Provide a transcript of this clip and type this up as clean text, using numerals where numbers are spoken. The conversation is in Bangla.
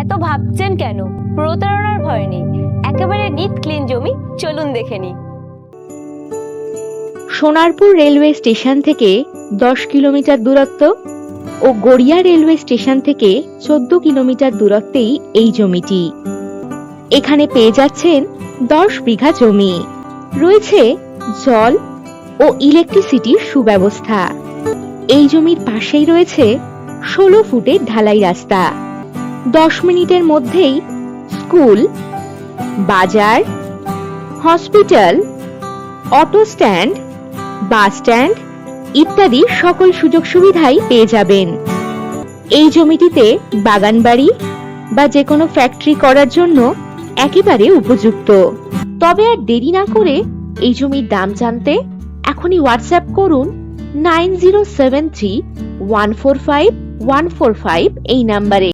এত ভাবছেন কেন? প্রতারণার ভয় নেই, একেবারে নিট ক্লিন জমি। চলুন দেখে নিই। সোনারপুর রেলওয়ে স্টেশন থেকে 10 কিলোমিটার দূরত্ব ও গড়িয়া রেলওয়ে স্টেশন থেকে 14 কিলোমিটার দূরত্বেই এই জমিটি। এখানে পেয়ে যাচ্ছেন 10 বিঘা জমি। রয়েছে জল ও ইলেকট্রিসিটির সুব্যবস্থা। এই জমির পাশেই রয়েছে 16 ফুটের ঢালাই রাস্তা। 10 মিনিটের মধ্যেই স্কুল, বাজার, hospital, auto stand, bus stand ইত্যাদি সকল সুযোগ সুবিধাই পেয়ে যাবেন। এই জমিটিতে বাগান বাড়ি বা যে কোনো ফ্যাক্টরি করার জন্য একেবারে উপযুক্ত। তবে আর দেরি না করে এই জমির দাম জানতে এখনই হোয়াটসঅ্যাপ করুন 9073145145 এই নাম্বারে।